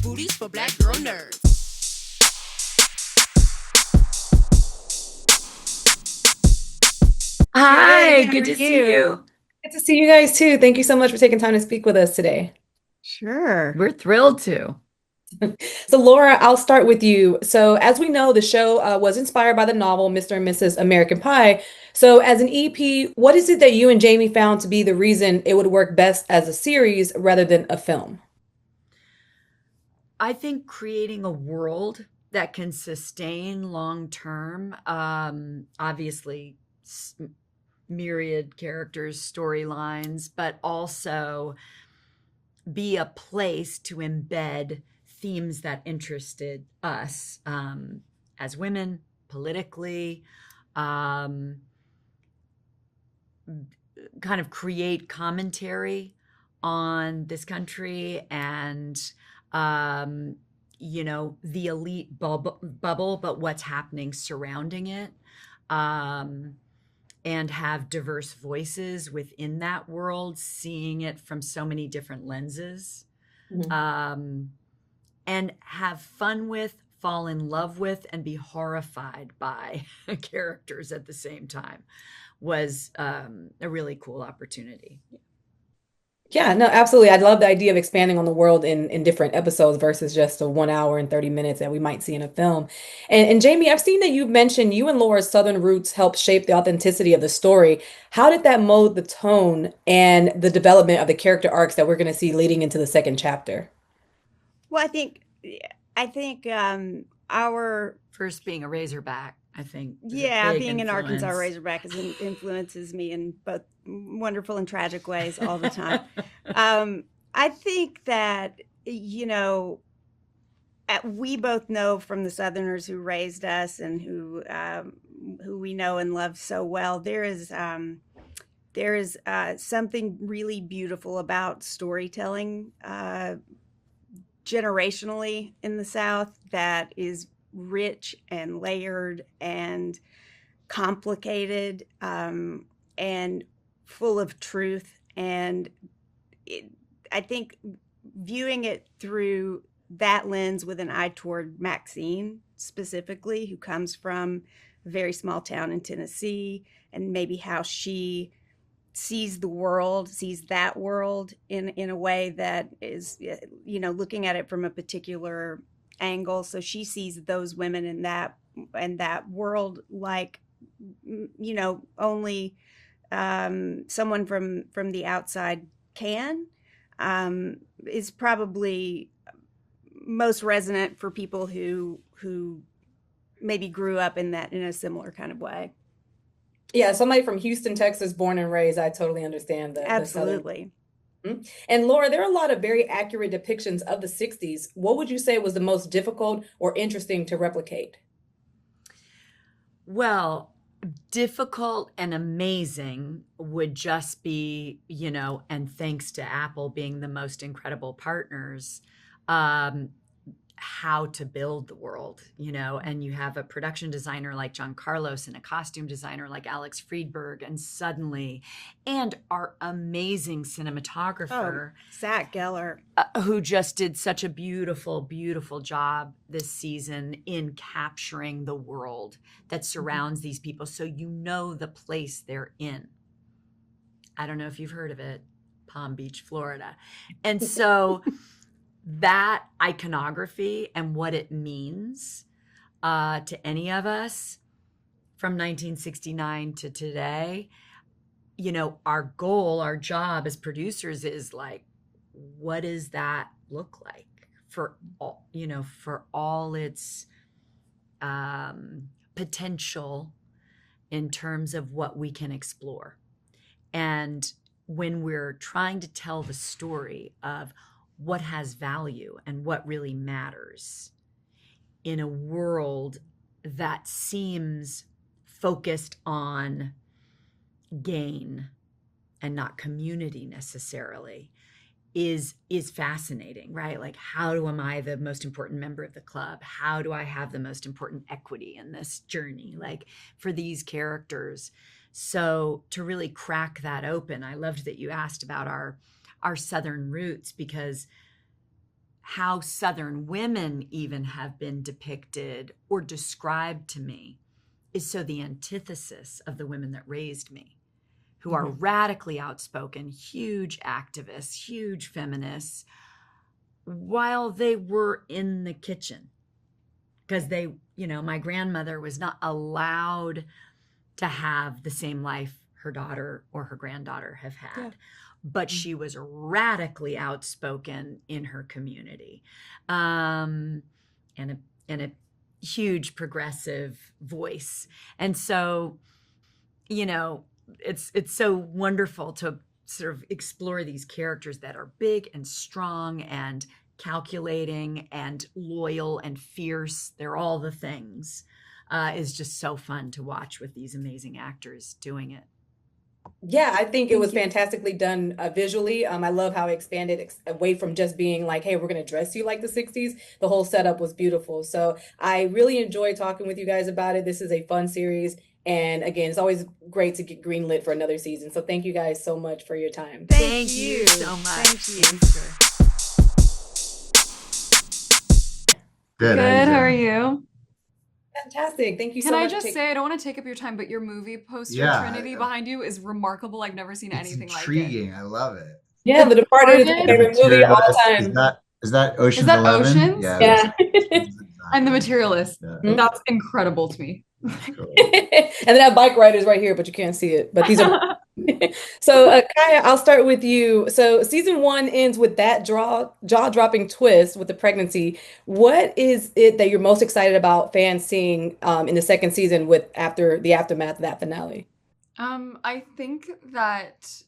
booties for black girl nerds. Hi, Good. How good are to see you? you. Good to see you guys too. Thank you so much for taking time to speak with us today. Sure. We're thrilled to. So, Laura, I'll start with you. So, as we know, the show was inspired by the novel Mr. and Mrs. American Pie. So, as an EP, what is it that you and Jayme found to be the reason it would work best as a series rather than a film? I think creating a world that can sustain long term, obviously, myriad characters, storylines, but also be a place to embed themes that interested us as women, politically, um, kind of create commentary on this country and um, the elite bubble, but what's happening surrounding it, um, and have diverse voices within that world, seeing it from so many different lenses, Mhm. um, and have fun with, fall in love with, and be horrified by characters at the same time was a really cool opportunity. Yeah, no, absolutely. I love the idea of expanding on the world in different episodes versus just a 1 hour and 30 minutes that we might see in a film. And Jayme, I've seen that you've mentioned you and Laura's Southern roots helped shape the authenticity of the story. How did that mold the tone and the development of the character arcs that we're going to see leading into the second chapter? Well, I think our First being a Razorback, I think, is a yeah, big being an Arkansas influence. Razorback influences me in both wonderful and tragic ways all the time. um, I think that you know we both know from the Southerners who raised us and who we know and love so well. There is something really beautiful about storytelling generationally in the South that is rich and layered and complicated, and full of truth. And it, I think viewing it through that lens with an eye toward Maxine specifically, who comes from a very small town in Tennessee, and maybe how she sees the world, sees that world in a way that is, looking at it from a particular angle. So she sees those women in that world like, only someone from the outside can, is probably most resonant for people who maybe grew up in a similar kind of way. Yeah, somebody from Houston, Texas, born and raised, I totally understand the Southern. Absolutely. Mhm. And Laura, there are a lot of very accurate depictions of the 60s. What would you say was the most difficult or interesting to replicate? Well, difficult and amazing would just be, and thanks to Apple being the most incredible partners, um, how to build the world, and you have a production designer like John Carlos and a costume designer like Alex Friedberg, and suddenly, and our amazing Oh, cinematographer Zach Geller. who just did such a beautiful, beautiful job this season in capturing the world that surrounds these people. So you know the place they're in. I don't know if you've heard of it, Palm Beach, Florida. And so that iconography and what it means to any of us from 1969 to today, our goal, our job as producers is like, what does that look like for all its potential in terms of what we can explore? And when we're trying to tell the story of what has value and what really matters in a world that seems focused on gain and not community necessarily, is fascinating, right? Like, how do am I the most important member of the club? How do I have the most important equity in this journey, like for these characters? So to really crack that open, I loved that you asked about our southern roots, because how Southern women even have been depicted or described to me is so the antithesis of the women that raised me, who are radically outspoken, huge activists, huge feminists, while they were in the kitchen. Because they, my grandmother was not allowed to have the same life her daughter or her granddaughter have had. Yeah. But she was radically outspoken in her community, and a huge progressive voice. And so, it's so wonderful to sort of explore these characters that are big and strong and calculating and loyal and fierce. They're all the things. Is just so fun to watch with these amazing actors doing it. Yeah, I think it was fantastically done visually. I love how it expanded away from just being like, hey, we're going to dress you like the 60s. The whole setup was beautiful. So I really enjoyed talking with you guys about it. This is a fun series. And again, it's always great to get greenlit for another season. So thank you guys so much for your time. Thank you so much. Thank you. Good. How are you? Fantastic. Thank you so Can I much. just say, I don't want to take up your time, but your movie poster Trinity behind you is remarkable. I've never seen anything like it. Intriguing. I love it. Yeah, The Departed is my favorite movie of all time. Is that Ocean's Is that 11? Ocean's? Yeah. And The Materialist. Yeah. That's incredible to me. Cool. And then that bike ride is right here, but you can't see it. But these are so Kaia, I'll start with you. So season 1 ends with that jaw-dropping twist with the pregnancy. What is it that you're most excited about fans seeing in the second season after the aftermath of that finale? I think that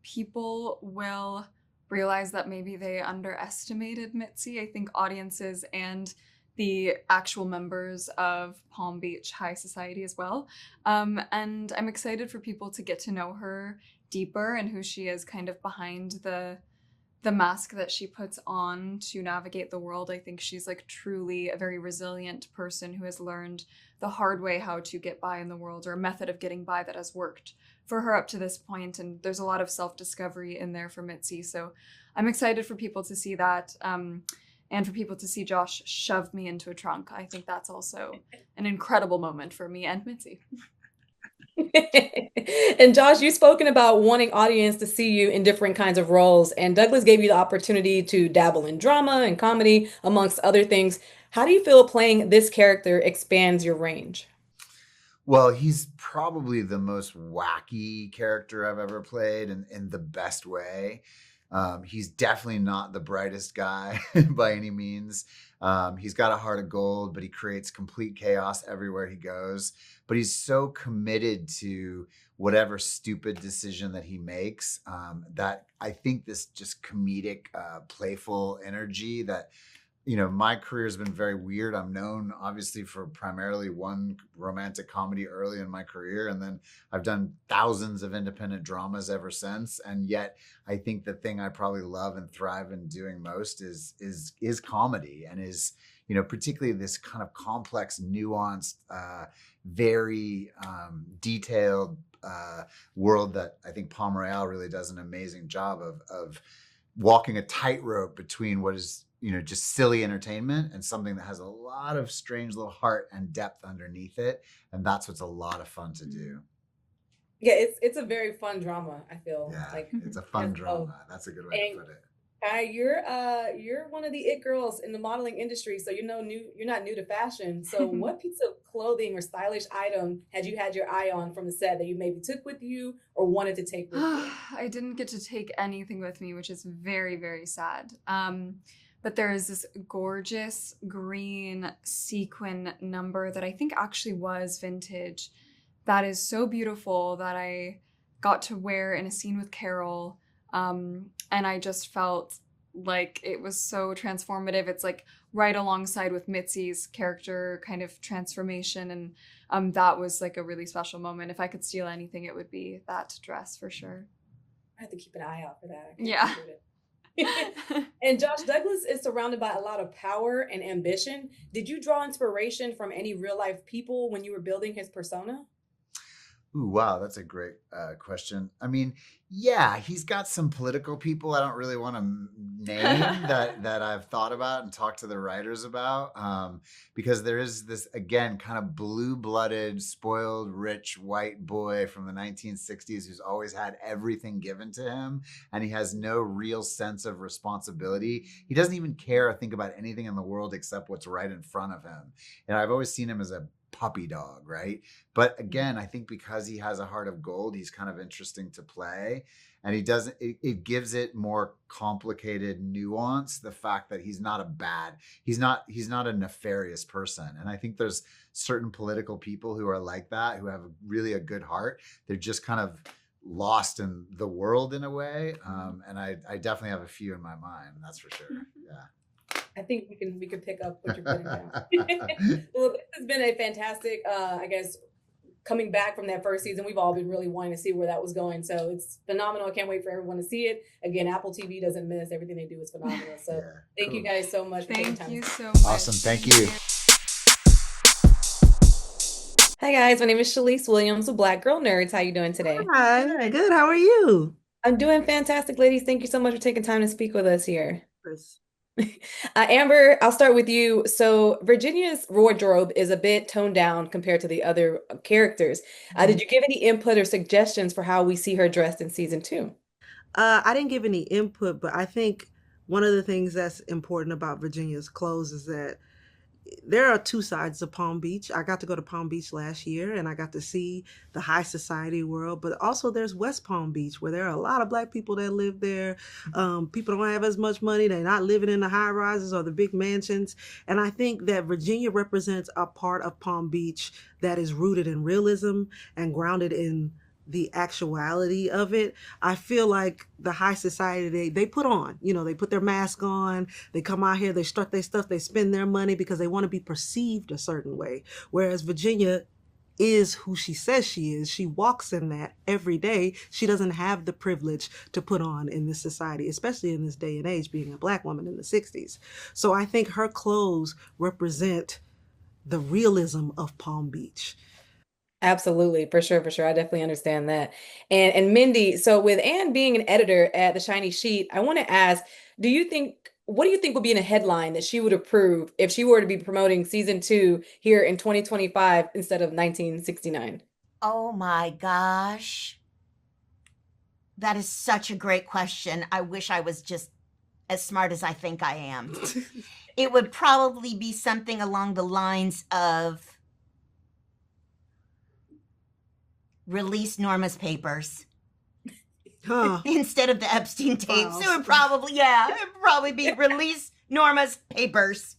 people will realize that maybe they underestimated Mitzi. I think audiences and the actual members of Palm Beach High Society as well. And I'm excited for people to get to know her deeper and who she is kind of behind the mask that she puts on to navigate the world. I think she's like truly a very resilient person who has learned the hard way how to get by in the world, or a method of getting by that has worked for her up to this point. And there's a lot of self-discovery in there for Mitzi. So I'm excited for people to see that. And for people to see Josh shove me into a trunk. I think that's also an incredible moment for me and Mitzi. And Josh, you've spoken about wanting audience to see you in different kinds of roles, and Douglas gave you the opportunity to dabble in drama and comedy, amongst other things. How do you feel playing this character expands your range? Well, he's probably the most wacky character I've ever played, in the best way. He's definitely not the brightest guy by any means. He's got a heart of gold, but he creates complete chaos everywhere he goes. But he's so committed to whatever stupid decision that he makes, that I think this just comedic, playful energy that, my career has been very weird. I'm known obviously for primarily one romantic comedy early in my career. And then I've done thousands of independent dramas ever since. And yet I think the thing I probably love and thrive in doing most is comedy, and is, particularly this kind of complex, nuanced, very detailed world that I think Palm Royale really does an amazing job of walking a tightrope between what is, just silly entertainment and something that has a lot of strange little heart and depth underneath it. And that's what's a lot of fun to do. Yeah, it's a very fun drama, I feel. Yeah, like it's a fun drama. That's a good way to put it. You're one of the it girls in the modeling industry, so you're not new to fashion. So what piece of clothing or stylish item had you had your eye on from the set that you maybe took with you or wanted to take with you? I didn't get to take anything with me, which is very, very sad. But there is this gorgeous green sequin number that I think actually was vintage. That is so beautiful that I got to wear in a scene with Carol. And I just felt like it was so transformative. It's like right alongside with Mitzi's character kind of transformation. And that was like a really special moment. If I could steal anything, it would be that dress for sure. I have to keep an eye out for that. Yeah. And Josh, Douglas is surrounded by a lot of power and ambition. Did you draw inspiration from any real life people when you were building his persona? Ooh, wow, that's a great question. I mean, yeah, he's got some political people I don't really want to name that I've thought about and talked to the writers about, because there is this again kind of blue-blooded, spoiled, rich white boy from the 1960s who's always had everything given to him, and he has no real sense of responsibility. He doesn't even care or think about anything in the world except what's right in front of him. And I've always seen him as a puppy dog, right? But again, I think because he has a heart of gold, he's kind of interesting to play. And he doesn't, it gives it more complicated nuance. The fact that he's not he's not a nefarious person. And I think there's certain political people who are like that, who have really a good heart. They're just kind of lost in the world in a way. And I definitely have a few in my mind. That's for sure. Yeah. I think we can pick up what you're putting down. Well, this has been a fantastic, I guess, coming back from that first season. We've all been really wanting to see where that was going. So it's phenomenal. I can't wait for everyone to see it. Again, Apple TV doesn't miss. Everything they do is phenomenal. So Yeah, thank you guys so much for taking Thank time. you so much. Awesome. Thank you. Hi guys, my name is Chalice Williams with Black Girl Nerds. How you doing today? Hi, good. How are you? I'm doing fantastic, ladies. Thank you so much for taking time to speak with us here. Chris? Amber, I'll start with you. So Virginia's wardrobe is a bit toned down compared to the other characters. Did you give any input or suggestions for how we see her dressed in season 2? I didn't give any input, but I think one of the things that's important about Virginia's clothes is that there are two sides of Palm Beach. I got to go to Palm Beach last year and I got to see the high society world, but also there's West Palm Beach where there are a lot of Black people that live there. People don't have as much money. They're not living in the high rises or the big mansions. And I think that Virginia represents a part of Palm Beach that is rooted in realism and grounded in the actuality of it. I feel like the high society, they put on, they put their mask on, they come out here, they strut their stuff, they spend their money because they want to be perceived a certain way. Whereas Virginia is who she says she is. She walks in that every day. She doesn't have the privilege to put on in this society, especially in this day and age, being a Black woman in the 60s. So I think her clothes represent the realism of Palm Beach. Absolutely, for sure, for sure. I definitely understand that. And Mindy, so with Anne being an editor at the Shiny Sheet, I want to ask, what do you think would be in a headline that she would approve if she were to be promoting season 2 here in 2025 instead of 1969? Oh my gosh. That is such a great question. I wish I was just as smart as I think I am. It would probably be something along the lines of release Norma's papers instead of the Epstein tapes. Wow. It would probably be release Norma's papers.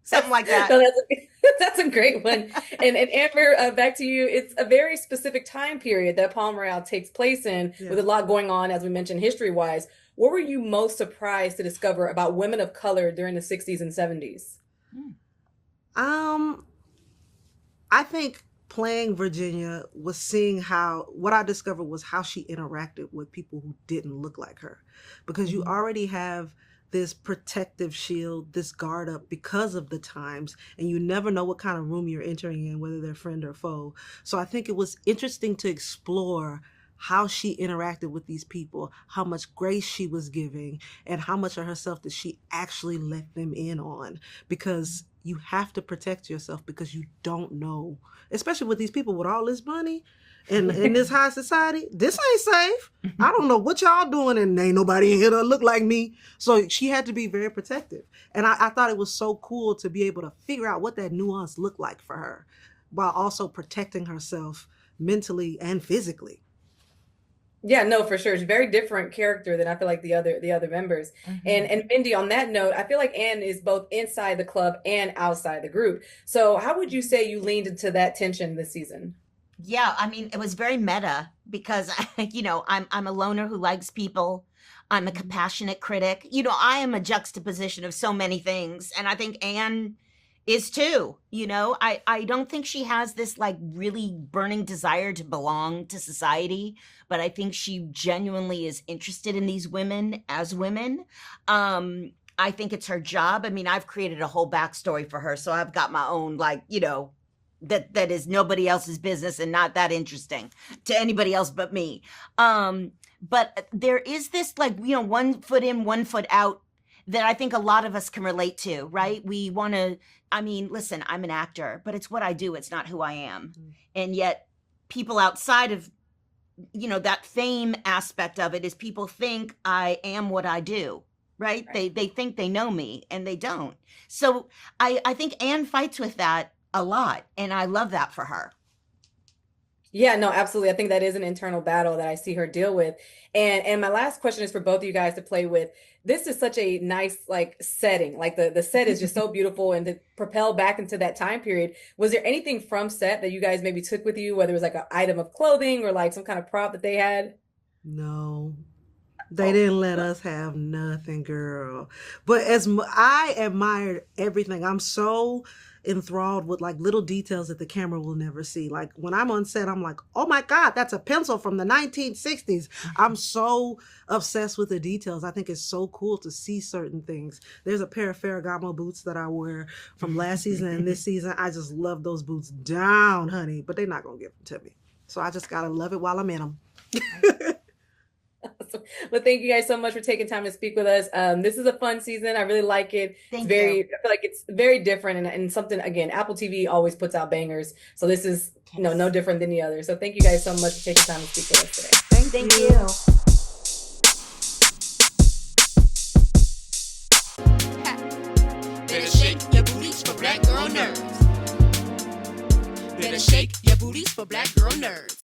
Something like that. So that's a great one. And Amber, back to you. It's a very specific time period that Palm Royale takes place in, with a lot going on, as we mentioned, history-wise. What were you most surprised to discover about women of color during the 60s and 70s? I think playing Virginia was seeing what I discovered was how she interacted with people who didn't look like her. Because you already have this protective shield, this guard up because of the times, and you never know what kind of room you're entering in, whether they're friend or foe. So I think it was interesting to explore how she interacted with these people, how much grace she was giving, and how much of herself did she actually let them in on. Because you have to protect yourself because you don't know, especially with these people with all this money and in this high society, this ain't safe. I don't know what y'all doing and ain't nobody in here that look like me. So she had to be very protective. And I thought it was so cool to be able to figure out what that nuance looked like for her while also protecting herself mentally and physically. Yeah, no, for sure. It's a very different character than I feel like the other members. And Mindy, on that note, I feel like Anne is both inside the club and outside the group. So how would you say you leaned into that tension this season? Yeah, I mean, it was very meta because, I'm a loner who likes people. I'm a compassionate critic. I am a juxtaposition of so many things. And I think Anne is too. I don't think she has this like really burning desire to belong to society, but I think she genuinely is interested in these women as women. I think it's her job. I mean, I've created a whole backstory for her, so I've got my own that is nobody else's business and not that interesting to anybody else but me. But there is this, like, 1 foot in, 1 foot out that I think a lot of us can relate to, right? We want to, listen, I'm an actor, but it's what I do. It's not who I am. And yet people outside of, that fame aspect of it is people think I am what I do, right? They think they know me and they don't. So I think Anne fights with that a lot. And I love that for her. Yeah, no, absolutely. I think that is an internal battle that I see her deal with. And my last question is for both of you guys to play with. This is such a nice setting. Like the set is just so beautiful, and to propel back into that time period. Was there anything from set that you guys maybe took with you, whether it was like an item of clothing or like some kind of prop that they had? No, they didn't let us have nothing, girl. But I admired everything. I'm so enthralled with like little details that the camera will never see. Like when I'm on set, I'm like, oh my God, that's a pencil from the 1960s. I'm so obsessed with the details. I think it's so cool to see certain things. There's a pair of Ferragamo boots that I wear from last season and this season. I just love those boots down, honey, but they're not going to give them to me. So I just got to love it while I'm in them. Awesome. Well, thank you guys so much for taking time to speak with us. This is a fun season. I really like it. I feel like it's very different and something, again, Apple TV always puts out bangers. So this is no different than the other. So thank you guys so much for taking time to speak with us today. Thank you. Better shake your booties for black girl nerves. Better shake your booties for black girl nerves.